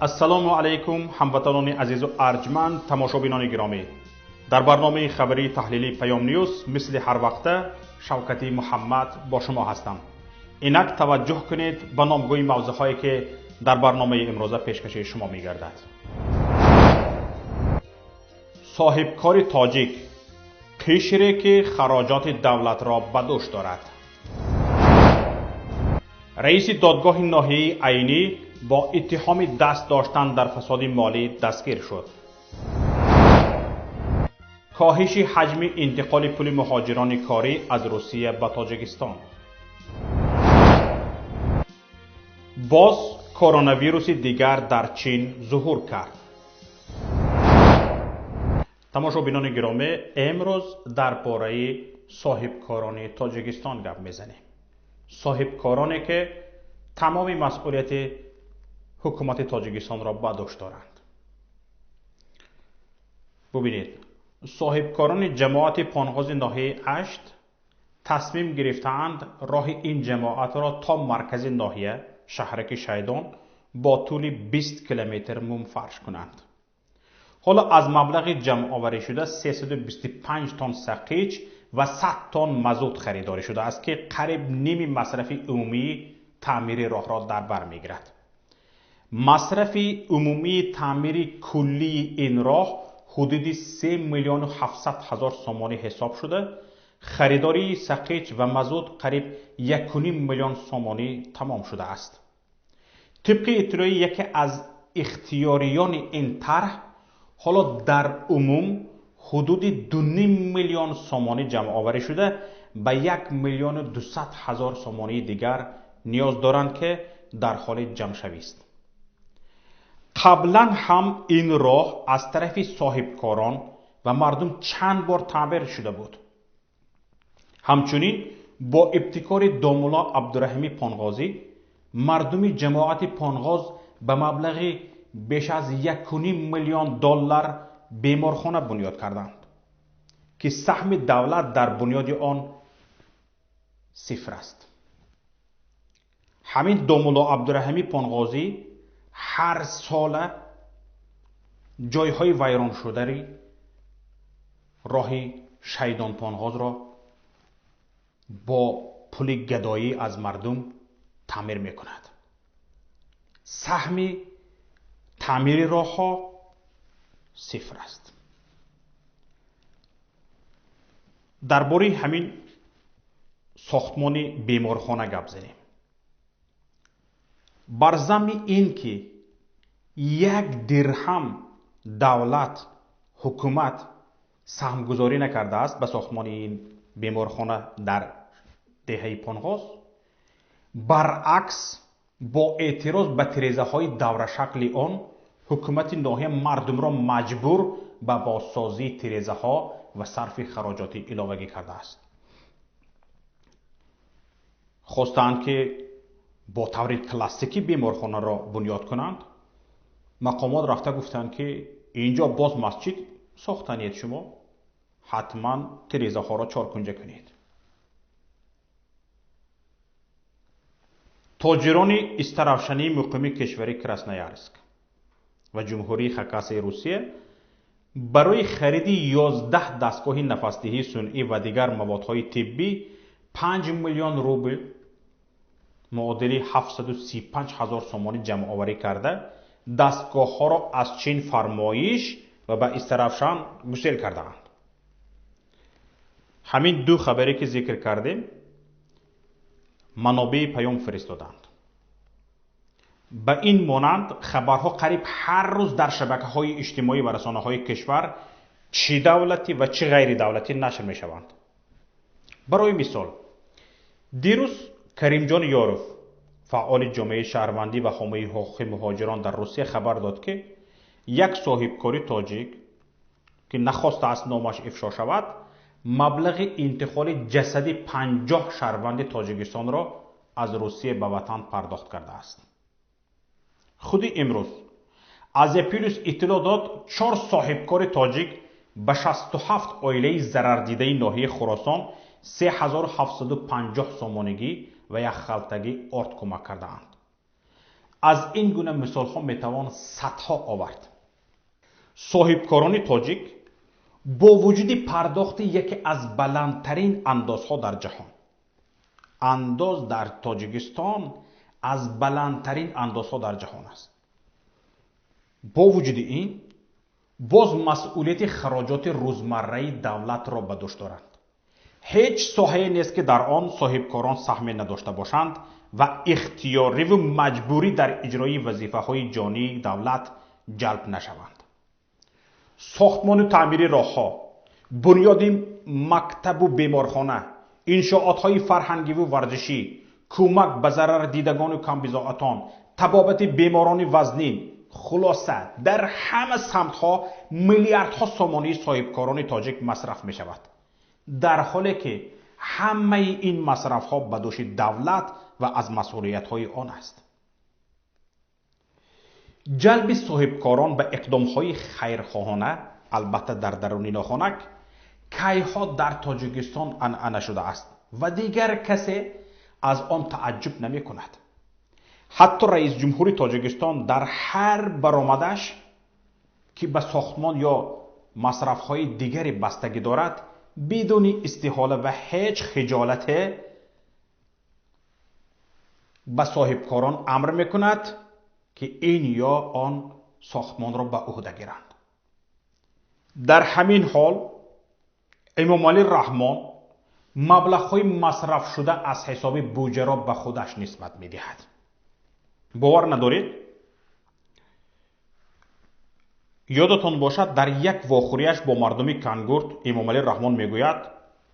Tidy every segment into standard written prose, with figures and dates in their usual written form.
السلام علیکم هموطنان عزیز و ارجمند، تماشابینان گرامی. در برنامه خبری تحلیلی پیام نیوز مثل هر وقت شوکتی محمد با شما هستم. اینک توجه کنید به نامگوی موضوعهایی که در برنامه امروزه پیشکش شما می‌گردد. صاحبکاری تاجیک، قشره که خراجات دولترا به دوش دارد. رئیس دادگاه ناحیه اینی با اتهام دست داشتن در فساد مالی دستگیر شد. کاهش ҳаҷми интиқоли پولی مهاجران کاری از روسیه به تاجیکستان. باز کروناویروسی دیگر در چین ظهور کرد. تماشابینان گرامی، امروز درباره صاحبکاران تاجیکستان گپ میزنیم. صاحبکارانی که تمام مسئولیت حکومت تاجیکستان را به دوش دارند. ببینید، صاحبکاران جماعت پانغاز ناحیه 8 تصمیم گرفتند راه این جماعت را تا مرکز ناحیه شهرک شیدان با طول 20 کیلومتر منفرش کنند. حالا از مبلغ جمع آوری شده 325 تن سقیج و 100 تن مازوت خریداری شده است که قریب نیم مصرف عمومی تعمیر راه را در بر میگیرد. مصرف عمومی تعمیر کلی این راه حدود 3,700,000 سومانی حساب شده. خریداری سقیج و مازوت قریب 1.5 میلیون سومانی تمام شده است. طبق اطلاع یکی از اختیاریان این طرح، حالا در عموم حدود 2.5 میلیون سومانی جمع آوری شده و 1,200,000 سومانی دیگر نیاز دارند که در حال جمع شوی است. قبلا هم این راه از طرف صاحبکاران و مردم چند بار تعمیر شده بود. همچنین با ابتکار دامولا عبدالرحیمی پانغازی، مردم جماعت پانغاز به مبلغ بیش از 1.5 میلیون دلار بیمارخانه بنیاد کردند که سهم دولت در بنیاد آن صفر است. همین دامولا عبدالرحیمی پانغازی هر سال جایهای ویران شده راه شیدان پانغاز را با پول گدایی از مردم تعمیر می کند. سهم تعمیر راه ها صفر است. درباره همین ساختمان بیمارخانه گپ زدیم. بر ضمن این که 1 درهم دولت حکومت سهمگذاری نکرده است به ساختمان این بیمارخانه در دهه پانغاز، برعکس با اعتراض به تیریزه های دوره شکل آن، حکومت ناحیه مردم را مجبور به بازسازی تیریزه ها و صرف خراجاتی علاوگی کرده است. خواستند که با طور کلاسیکی بیمارخانه را بنیاد کنند. مقامات رفته گفتند که اینجا باز مسجد ساختنید، شما حتما تیریزه ها را 4 کنجه کنید. تاجران استرافشانی مقیمی کشور کراسنویارسک و جمهوری خاکاس روسیه برای خرید 11 دستگاه نفسدهی صنعی و دیگر موادهای طبی 5 میلیون روبل معادل 735,000 سومانی جمع آوری کرده دستگاه ها را از چین فرمایش و به استرافشان گسیل کردند. همین دو خبری که ذکر کردیم منابع پیام فرستادند. به این مانند خبرها قریب هر روز در شبکه‌های اجتماعی و رسانه‌های کشور چه دولتی و چه غیر دولتی نشر می‌شوند. برای مثال، دیروز کریم جان یاروف، فعال جامعه شهروندی و حامی حقوق مهاجران در روسیه خبر داد که یک صاحبکاری تاجیک که نخواسته است نامش افشا شود، مبلغ انتقال جسدی 50 شهروند تاجیکستان را از روسیه به وطن پرداخت کرده است. خود امروز از اپیلوس اطلاع داد 4 صاحبکار تاجیک به 67 عائله ضرر دیده ناحیه خراسان 3750 سومانگی و یک خلطگی آرد کمک کردند. از این گونه مثال ها میتوان صدها آورد. صاحبکاران تاجیک با وجود پرداخت یکی از بلندترین اندازها در جهان، انداز در تاجیکستان از بلندترین اندازها در جهان است، با وجود این باز مسئولیت خراجات روزمره دولت را به دوش دارند. هیچ ساحه‌ای نیست که در آن صاحبکاران سهمی نداشته باشند و اختیاری و مجبوری در اجرای وظیفه‌های جانی دولت جلب نشوند. ساختمان و تعمیر راه‌ها، بنیاد مکتب و بیمارخانه، انشاءات‌های فرهنگی و ورزشی، کمک به ضرر دیدگان و کمبضاعتان، طبابت بیماران وزنین، خلاصه در همه سمت‌ها میلیاردها سامانه صاحبکاران تاجیک مصرف می‌شود، در حالی که همه این مصرف‌ها به دوش دولت و از مسئولیت‌های آن است. جلب صاحبکاران به اقدام‌های خیرخواهانه، البته در درون ناخنک، کی‌ها در تاجیکستان عنعنه شده است و دیگر کسی از آن تعجب نمی‌کند. حتی رئیس جمهور تاجیکستان در هر برآمدش که به ساختمان یا مصرف‌های دیگری بستگی دارد، بدون استحاله و هیچ خجالت به صاحبکاران امر می‌کند که این یا آن ساختمان را به عهده گیرند. در همین حال امام علی رحمان مبلغ‌های مصرف شده از حساب بودجه را به خودش نسبت می‌دهد. باور ندارید؟ یادتان باشد در یک واخوریش با مردمی کنگورت امام علی رحمان میگوید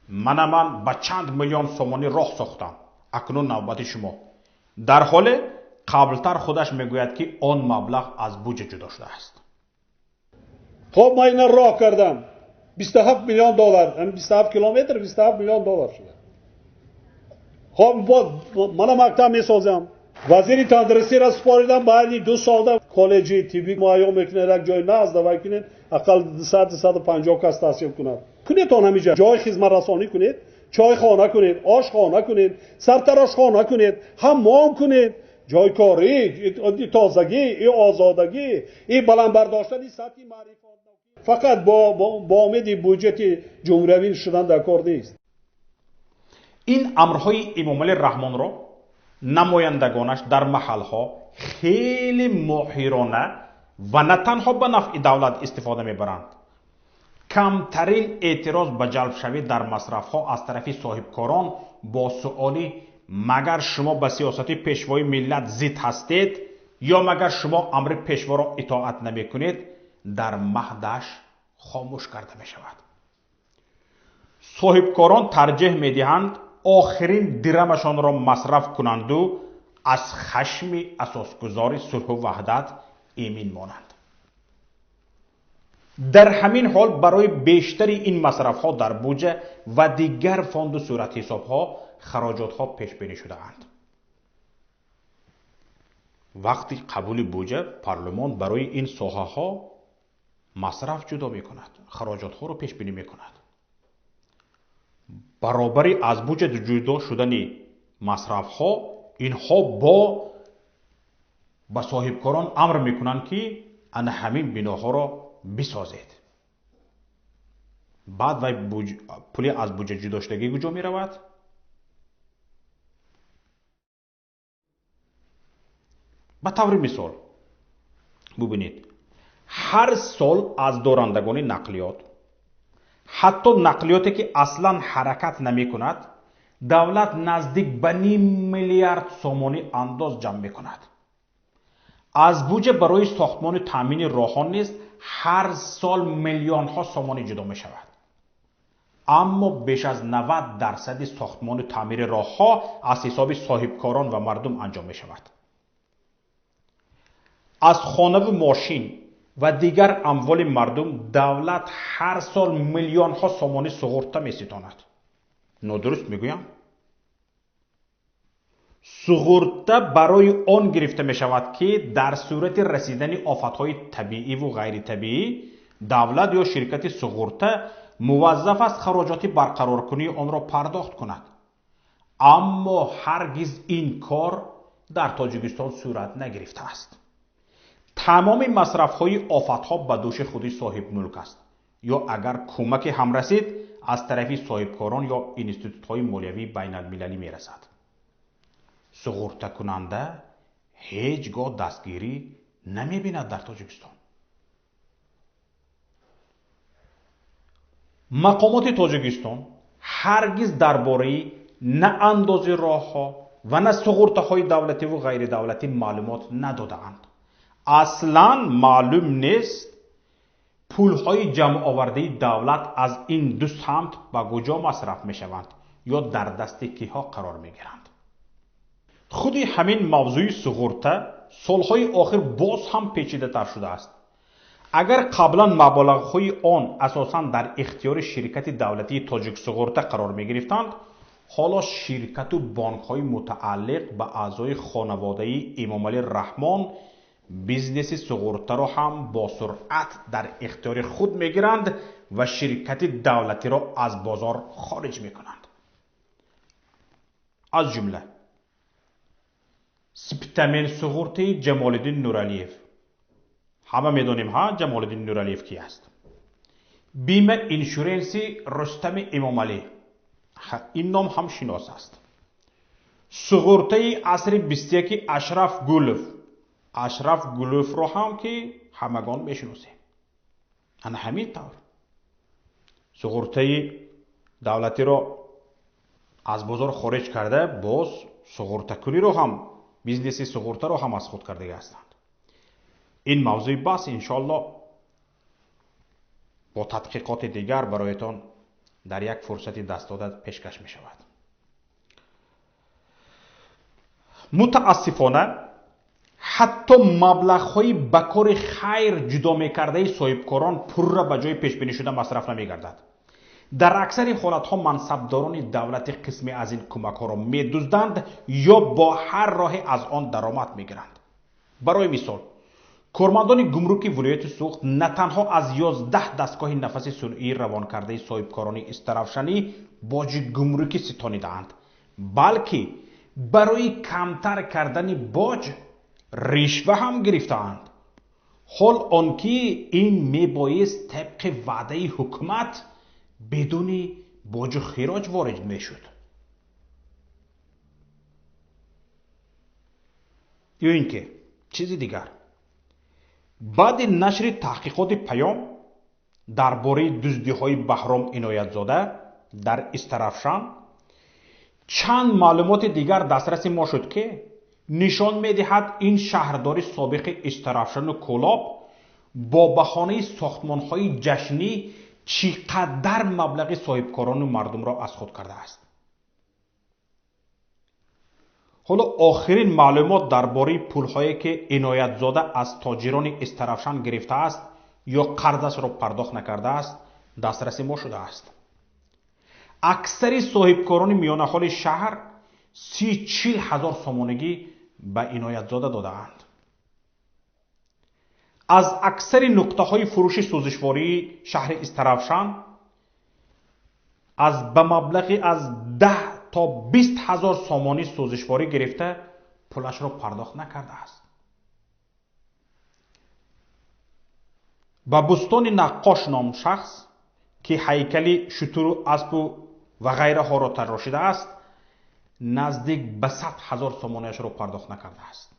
من به چند میلیون سومانی راه ساختم، اکنون نوبت شما. در حال قبلتر خودش میگوید که آن مبلغ از بودجه جدا شده است. خب ما اینا راه کردم 27 میلیون دلار، یعنی 27 کیلومتر 27 میلیون دلار شده. خب من مکتب میسازم، وزیر تندرستی را سپاریدم، بعد 2 سال کالج طبی معین میکنه، یک جای نزد وکینه اقل 150 کس تحصیل کنند. کنید تا همینجا جای خدمت رسانی کنید، چای خانه کنید، آش خانه کنید، سرتراش خانه کنید، حمام کنید، جای کاری، تازگی، آزادگی، این بلند برداشتن سطحی معرفت فقط با امید بودجه جمهوری شدن در کار نیست. این امرهای امام علی رحمان را نمایندگانش در محلها خیلی ماهرانه و نه تنها به نفع دولت استفاده میبرند. کمترین اعتراض به جلب شوی در مصرفها از طرف صاحبکاران با سؤالی مگر شما به سیاست پیشوای ملت ضد هستید یا مگر شما امر پیشوا را اطاعت نمی کنید در مهدش خاموش کرده می شود. صاحبکاران ترجیح می دهند آخرین درمشان را مصرف کنند و از خشم اساسگذار صلح و وحدت ایمن مانند. در همین حال برای بیشتری این مصرف ها در بودجه و دیگر فاند و صورت حساب ها خراجات ها پیش بینی شده اند. وقتی قبول بودجه پارلمان برای این ساحه ها مصرف جدا می کند، خراجات ها را پیش بینی می کند. برابری از بودجه جدا شدن مصرف ها اینها با صاحبکاران امر می کنند که ان همین بناها را بسازید. بعد وی پولی از بودجه جدا شدگی کجا می رود؟ به طور مثال ببینید هر سال از دارندگان نقلیات، حتی نقلیاتی که اصلا حرکت نمی کند، دولت نزدیک به 9 میلیارد سومانی انداز جمع می کند. از بودجه برای ساختمان و تامین راه‌ها نیز هر سال میلیون ها سومانی جدا می شود. اما بیش از 90% ساختمان و تعمیر راه‌ها از حساب صاحبکاران و مردم انجام می شود. از خانه و ماشین و دیگر اموال مردم دولت هر سال میلیون ها سومانی سغورته می ستاند. نادرست میگویم؟ سغورته برای آن گرفته می شود که در صورت رسیدن آفتهای طبیعی و غیر طبیعی دولت یا شرکت سغورته موظف است خراجات برقرار کنی آن را پرداخت کند. اما هرگز این کار در تاجیکستان صورت نگرفته است. تمام مصرف های آفت ها به دوش خودی صاحب ملک است یا اگر کمک هم رسید از طرف صاحبکاران یا اینستیتوت های مالیوی بین المللی می رسد. سغورته کننده هیچگاه دستگیری نمی بیند در تاجیکستان. مقامات تاجیکستان هرگز درباره نه اندازه راه ها و نه سغورته های دولتی و غیر دولتی معلومات ندادند. اصلا معلوم نیست پول های جمع آورده دولت از این دو سمت به کجا مصرف می شوند یا در دست کیها قرار می گیرند. خود همین موضوع سغورته سالهای آخر باز هم پیچیده تر شده است. اگر قبلا مبالغ های آن اساساً در اختیار شرکت دولتی تاجیک سغورته قرار می گرفتند، حالا شرکت و بانک های متعلق به اعضای خانواده امام علی رحمان بیزنس سغورته را هم با سرعت در اختیار خود می گیرند و شرکت دولتی را از بازار خارج می کنند. از جمله سپتامین سغورته جمال الدین نورعلیف. همه میدانیم ها جمال الدین نورعلیف کی است. بیمه اینشورنسی رستم امام علی، این نام هم شناس است. سغورته عصر 21 اشرف گلوف. اشرف گلوف رو هم که همگان میشناسیم. انا همین طور سغورته دولتی رو از بازار خارج کرده، باز سغورته کنی رو هم بیزنس سغورته رو هم از خود کرده هستند. این موضوع بس انشالله با تحقیقات دیگر برایتان در یک فرصت دست داده پیشکش می شود. متاسفانه حتی مبلغ‌های به کار خیر جدا می‌کرده صاحبکاران پول را به جای پیش بینی شده مصرف نمی‌گردد. در اکثر حالت‌ها منصبداران دولت قسمی از این کمک‌ها را می‌دزدند یا با هر راه از آن درآمد می‌گیرند. برای مثال کارمندان گمرک ولایت سوخت نه تنها از 11 دستگاه نفس صنعی روان کرده صاحبکاران استرافشنی باج گمرکی ستانیده‌اند، بلکه برای کمتر کردن باج رشوه هم گرفتند. حال آنکه این میبایست طبق وعده حکومت بدون باج و خراج وارد میشد. یا اینکه چیزی دیگر، بعد نشر تحقیقات پیام درباره دزدی‌های بهرام عنایت‌زاده در استرافشان، چند معلومات دیگر دسترس ما شد که نشان می‌دهد این شهردار سابق استرافشان و کولاب با بهانه ساختمان‌های جشنی چقدر مبلغ صاحبکاران و مردم را از خود کرده است. حالا آخرین معلومات درباره پول‌هایی که عنایت‌زاده از تاجران استرافشان گرفته است یا قرضش را پرداخت نکرده است دسترس ما شده است. اکثر صاحبکاران میانه شهر 30-40 هزار سامانگی به عنایت‌زاده داده‌اند. از اکثر نقطه‌های فروش سوزشواری شهر استرافشان از به مبلغی از 10 تا 20 هزار سامانی سوزشواری گرفته پولش را پرداخت نکرده است. به بستان نقاش نام شخص که هیکل شتر و اسب و غیره ها را تراشیده است نزدیک به 100 هزار سامانیش را پرداخت نکرده است.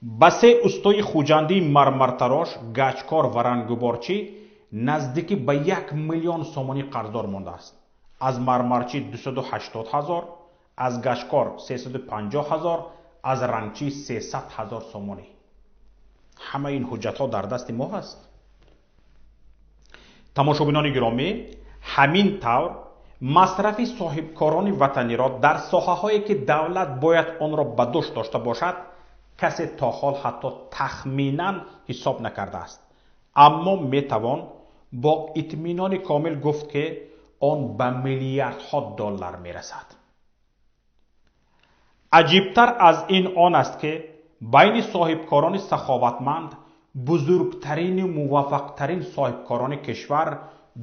به 3 استای خوجندی مرمرتراش، گچکار و رنگوبارچی نزدیک به 1 میلیون سامانی قرضدار مانده است. از مرمرچی 280 هزار، از گچکار 350 هزار، از رنگچی 300 هزار سامانی. همه این حجت ها در دست ما هست. تماشابینان گرامی، همین طور مصرف صاحبکاران وطنی را در ساحه هایی که دولت باید آن را به دوش داشته باشد کسی تا حال حتی تخمینا حساب نکرده است، اما میتوان با اطمینان کامل گفت که آن به میلیاردها دلار میرسد. عجیبتر از این آن است که بین صاحبکاران سخاوتمند بزرگترین و موفقترین صاحبکاران کشور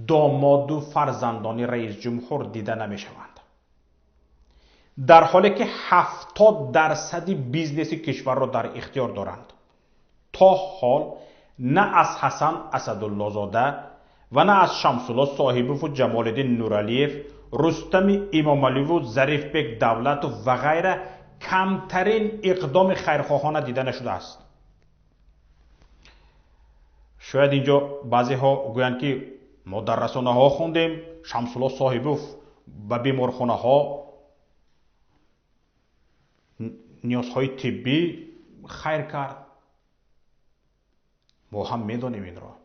داماد و فرزندان رئیس جمهور دیده نمی شوند. در حالی که 70% بیزنس کشور را در اختیار دارند. تا حال نه از حسن اسدالله زاده و نه از شمس‌الله صاحبوف و جمال الدین نورعلیف، رستم امامعلی و ظریف بک دولت و غیره کمترین اقدام خیرخواهانه دیده نشده است. شاید اینجا بعضی ها گویند که ما در رسانه ها خوندیم شمس‌الله صاحبوف به بیمارخانه ها نیازهای طبی خیر کرد. ما هم میدانیم این را.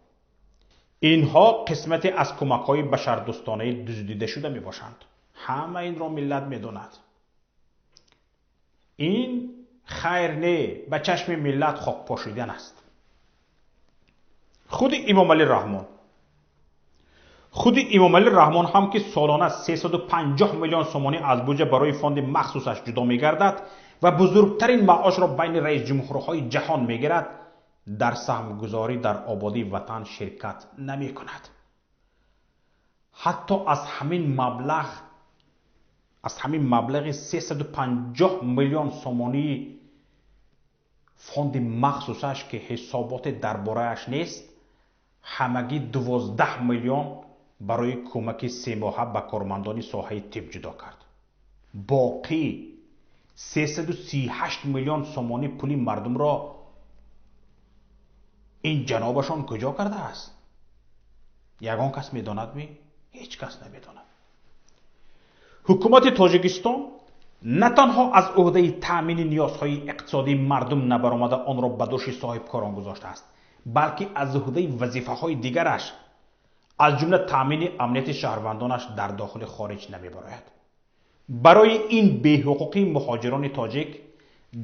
اینها قسمتی از کمک‌های بشردوستانه دزدیده شده میباشند. همه این را ملت میداند. این خیر نه، به چشم ملت خاک پاشیدن است. خود امامعلی رحمان هم که سالانه 350 میلیون سومانی از بودجه برای فاند مخصوصش جدا میگردد و بزرگترین معاش را بین رئیس جمهورهای جهان میگیرد، در سهمگذاری در آبادی وطن شرکت نمی کند. حتی از همین مبلغ 350 میلیون سومانی فاند مخصوصش که حسابات درباره‌اش نیست، همگی 12 میلیون برای کمک 3 ماهه به کارمندان ساحه طب جدا کرد. باقی 338 میلیون سومانی پولی مردم را این جنابشان کجا کرده است؟ یگان کس میداند می؟ هیچ کس نمیداند. حکومت تاجیکستان نه تنها از عهده تامین نیازهای اقتصادی مردم نبرآمده آن را به دوش صاحبکاران گذاشته است، بلکه از عهده وظیفه‌های دیگرش از جمله تامین امنیت شهروندانش در داخل خارج نمیبراید. برای این بی‌حقوقی مهاجران تاجیک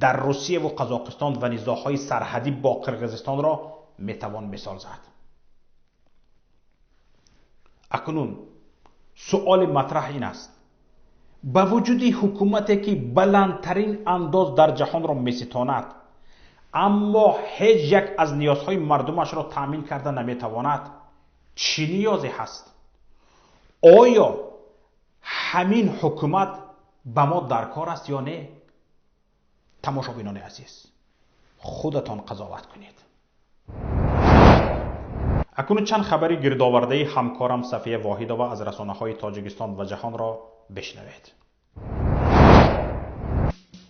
در روسیه و قزاقستان و نزاع‌های سرحدی با قرقیزستان را میتوان مثال زد. اکنون سؤال مطرح این است: با وجود حکومتی که بلندترین انداز در جهان را میستاند اما هیچ یک از نیازهای مردمش را تامین کرده نمیتواند، چی نیازی هست؟ آیا همین حکومت به ما در کار است یا نه؟ تماشابینان عزیز، خودتان قضاوت کنید. اکنون چند خبری گردآورده همکارم صفیه واحده و از رسانه‌های تاجیکستان و جهان را بشنوید.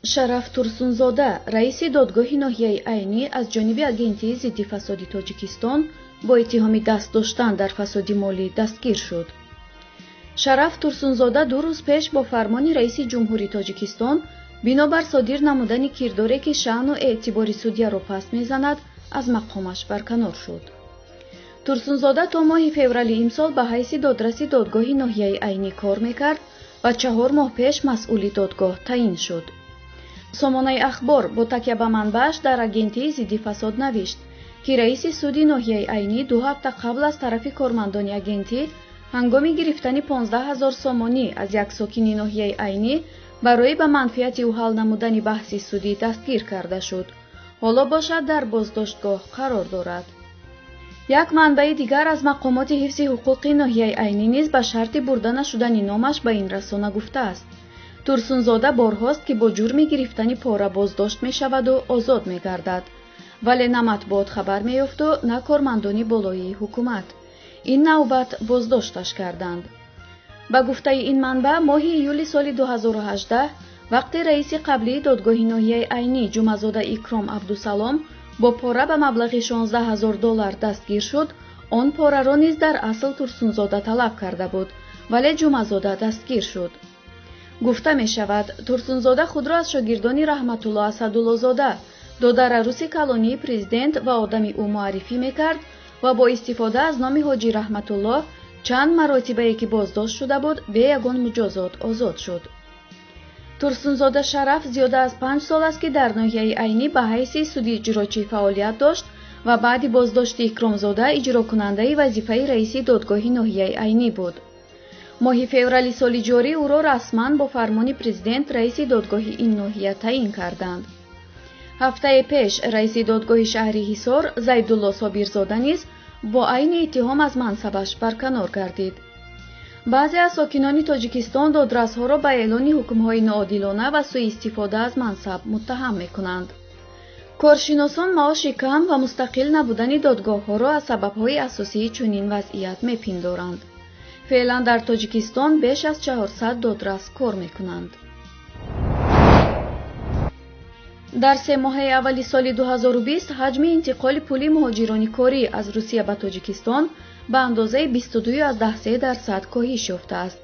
شرف ترسونزاده، رئیس دادگاه ноҳияи айнӣ از جانب агентии ضد فسادی تاجیکستان با اتهام دست داشتن در فساد مالی دستگیر شد. شرف ترسونزاده 2 روز پیش با فرمان رئیس جمهوری تاجیکستان بنابر صادر نمودن کرداری که شأن و اعتبار سودیه را پس میزند از مقامش برکنار شد. ترسونزاده تا ماه فوریه امسال به حیث دادرس دادگاه ноҳияи айнӣ کار میکرد و 4 ماه پیش مسئول دادگاه تعیین شد. سامانه اخبار با تکیه به منبعش در агентии ضد فساد نوشت که رئیس سود ноҳияи айнӣ 2 هفته قبل از طرف کارمندان агентӣ هنگام گرفتن 15,000 سامانی از یک ساکن ноҳияи айнӣ برای به منفعت او حل نمودن بحث سودی دستگیر کرده شد. حالا باشد در بازداشتگاه قرار دارد. یک منبع دیگر از مقامات حفظ حقوق ноҳияи айнӣ نیز به شرط برده نشدن نامش به این رسانه گفته است: ترسونزاده بارهاست که با جرم گرفتن پاره بازداشت می شود و آزاد می گردد، ولی نه مطبوعات خبر می یافت و نه کارمندان بالایی حکومت. این نوبت بازداشتش کردند. به گفته این منبع ماه ایول سال 2018 وقتی رئیس قبلی دادگاه ноҳияи айнӣ جمعه‌زاده اکرام عبدالسلام با پاره به مبلغ $16,000 دستگیر شد، آن پاره را نیز در اصل ترسونزاده طلب کرده بود، ولی جمعه‌زاده دستگیر شد. گفته می شود ترسونزاده خود را از شاگردان رحمت‌الله اسدالله زاده، دادر عروس کلانی پرزیدنت و آدمی او معرفی می کرد و با استفاده از نام حاجی رحمت‌الله چند مراتبه که بازداشت شده بود به یگان مجازات آزاد شد. ترسونزاده شرف زیاده از 5 سال است که در ноҳияи айнӣ به حیث سودی اجراچی فعالیت داشت و بعد بازداشت اکرامزاده اجرا کننده وظیفه رئیس دادگاه ноҳияи айнӣ بود. ماه فوریه سال جاری او را رسما با فرمان پرزیدنت رئیس دادگاه این ناحیه تعیین کردند. هفته پیش رئیس دادگاه شهری حصار زیدالله صابرزاده نیز با عین اتهام از منصبش برکنار گردید. баъзе аз сокинони тоҷикистон додрасҳоро ба эълони ҳукмҳои ноодилона ва сӯистифода аз мансаб муттаҳам мекунанд. коршиносон маоши кам ва мустақил набудани додгоҳҳоро аз сабабҳои асосии чунин вазъият мепиндоранд. феълан дар тоҷикистон беш аз 400 додрас кор мекунанд. дар 3 моҳаи аввали соли 2020 ҳаҷми интиқоли пули муҳоҷирони корӣ аз Русия ба Тоҷикистон ба андозаи 22.3% коҳиш ёфтааст.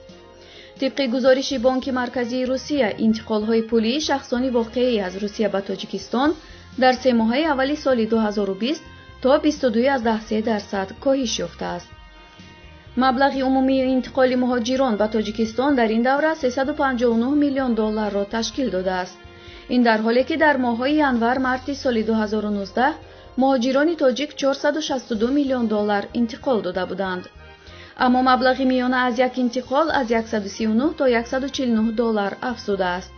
тибқи гузориши бонки марказии Русия, интиқолҳои пулии шахсони воқеӣ аз Русия ба Тоҷикистон дар 3 моҳаи аввали соли 2020 то 22.3% коҳиш ёфтааст. маблағи умумии интиқоли муҳоҷирон ба Тоҷикистон дар ин давра $359 миллион ташкил додааст. ин дар ҳоле ки дар моҳҳои январ-марти соли 2019 муҳоҷирони тоҷик $462 миллион интиқол дода буданд. аммо маблағи миёна аз як интиқол аз $139 то $149 афзудааст.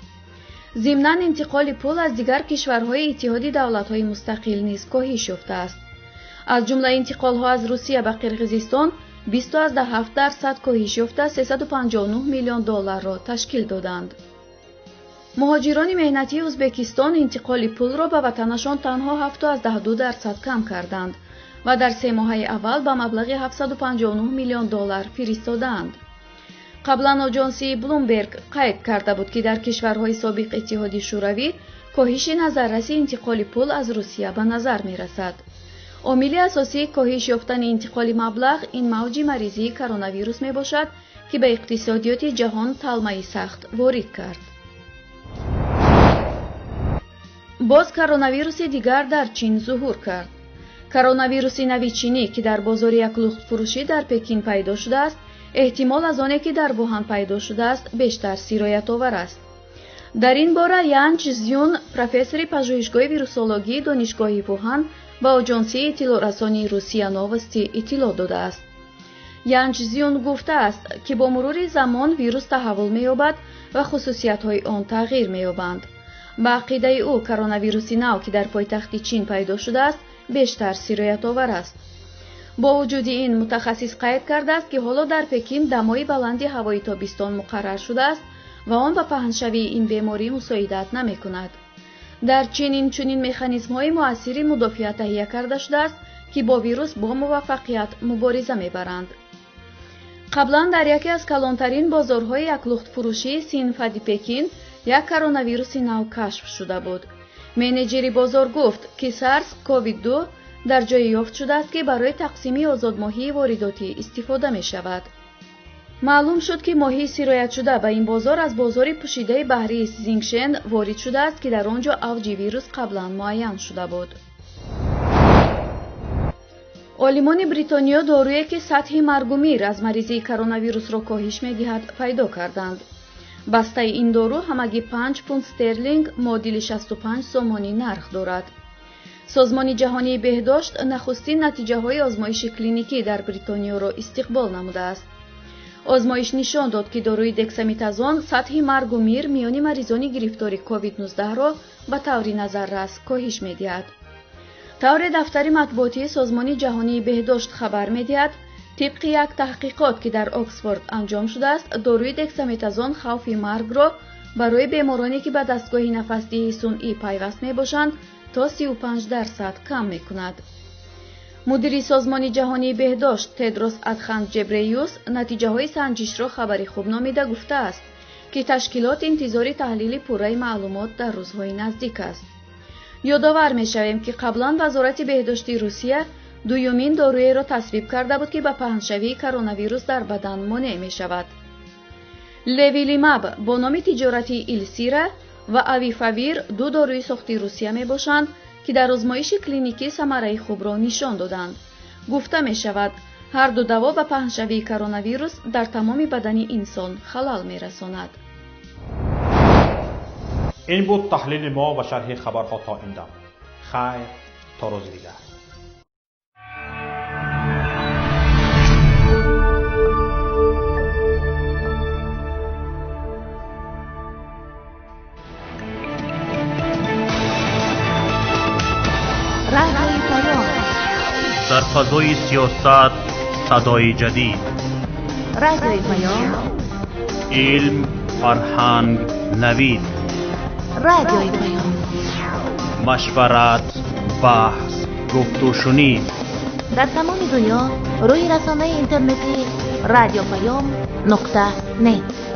зимнан интиқоли пул аз дигар кишварҳои иттиҳоди давлатҳои мустақил низ коҳиш ёфтааст. аз ҷумла интиқолҳо аз Русия ба Қирғизистон 20.7% коҳиш ёфта $359 миллион ташкил доданд. муҳоҷирони меҳнатии ӯзбекистон интиқоли пулро ба ватанашон танҳо 7.2% кам карданд ва дар 3 моҳаи аввал ба маблағи $759 миллион фиристодаанд. қаблан оҷонсии Блумберг қайд карда буд ки дар кишварҳои собиқ иттиҳоди шӯравӣ коҳиши назарраси интиқоли пул аз Русия ба назар мерасад. омили асосии коҳиш ёфтани интиқоли маблағ ин мавҷи маризии коронавирус мебошад ки ба иқтисодиёти ҷаҳон талмаи сахт ворид кард. боз коронавируси дигар дар чин зуҳур кард. коронавируси нави чинӣ ки дар бозори яклухтфурӯшӣ дар Пекин пайдо шудааст, эҳтимол аз оне ки дар Вуҳан пайдо шудааст бештар сироятовар аст. дар ин бора Ян Чжзюн, профессори пажӯҳишгоҳи вирусологии донишгоҳи Вуҳан ба оҷонсии иттилоърасонии Русия новости иттилоъ додааст. Ян Чжзюн гуфтааст ки бо мурури замон вирус таҳаввул меёбад ва хусусиятҳои он тағйир меёбанд. ба ақидаи ӯ коронавируси нав ки дар пойтахти чин пайдо шудааст бештар сироятовар аст. бо вуҷуди ин мутахассис қайд кардааст ки ҳоло дар Пекин дамои баланди ҳавои тобистон муқаррар шудааст ва он ба паҳншавии ин беморӣ мусоидат намекунад. дар чин инчунин механизмҳои муассири мудофиат таҳия карда шудааст ки бо вирус бо муваффақият мубориза мебаранд. қаблан дар яке аз калонтарин бозорҳои яклухтфурӯшии Синфади Пекин як коронавируси нав кашф шуда буд. менеҷери бозор гуфт ки SARS-CoV-2 дар ҷое ёфт шудааст ки барои тақсими озодмоҳии воридотӣ истифода мешавад. маълум шуд ки моҳии сироятшуда ба ин бозор аз бозори пӯшидаи баҳрии Зингшен ворид шудааст ки дар он ҷо авҷи вирус қаблан муайян шуда буд. олимони бритониё доруе ки сатҳи маргу мир аз маризии коронавирусро коҳиш медиҳад пайдо карданд. бастаи ин дору ҳамагӣ 5 пунд стерлинг муодили 65 сомонӣ нарх дорад. созмони ҷаҳонии беҳдошт нахустин натиҷаҳои озмоиши клиникӣ дар бритониёро истиқбол намудааст. озмоиш нишон дод ки доруи дексаметазон сатҳи маргу мир миёни маризони гирифтори COVID-19-ро ба таври назаррас коҳиш медиҳад. тавре дафтари матбуотии созмони ҷаҳонии беҳдошт хабар медиҳад, тибқи як таҳқиқот ки дар Оксфорд анҷом шудааст, доруи дексаметазон хавфи маргро барои бемороне ки ба дастгоҳи нафасдиҳии сунъӣ пайваст мебошанд то 35% кам мекунад. мудири созмони ҷаҳонии беҳдошт Тедрос Адхан Ҷебреюс натиҷаҳои санҷишро хабари хуб номида гуфтааст ки ташкилот интизори таҳлили пурраи маълумот дар рӯзҳои наздик аст. ёдовар мешавем ки қаблан вазорати беҳдоштии Русия дуюмин доруеро тасвиб карда буд ки ба паҳншавии коронавирус дар бадан монеъ мешавад. Левилимаб бо номи тиҷоратии Илсира ва Авифавир ду доруи сохти Русия мебошанд ки дар озмоиши клиникӣ самараи хубро нишон доданд. гуфта мешавад, ҳар ду даво ба паҳншавии коронавирус дар тамоми бадани инсон халал мерасонад. ин буд таҳлили мо ва шарҳи хабарҳо то ин дам. хайр то рӯзи дигар. در فضای سیاست صدای جدید رادیوی پیام. علم، فرهنگ، نوید. رادیوی پیام. مشورت، بحث، گفت و شنید. در تمام دنیا روی رسانه اینترنتی رادیو پیام نقطه نت.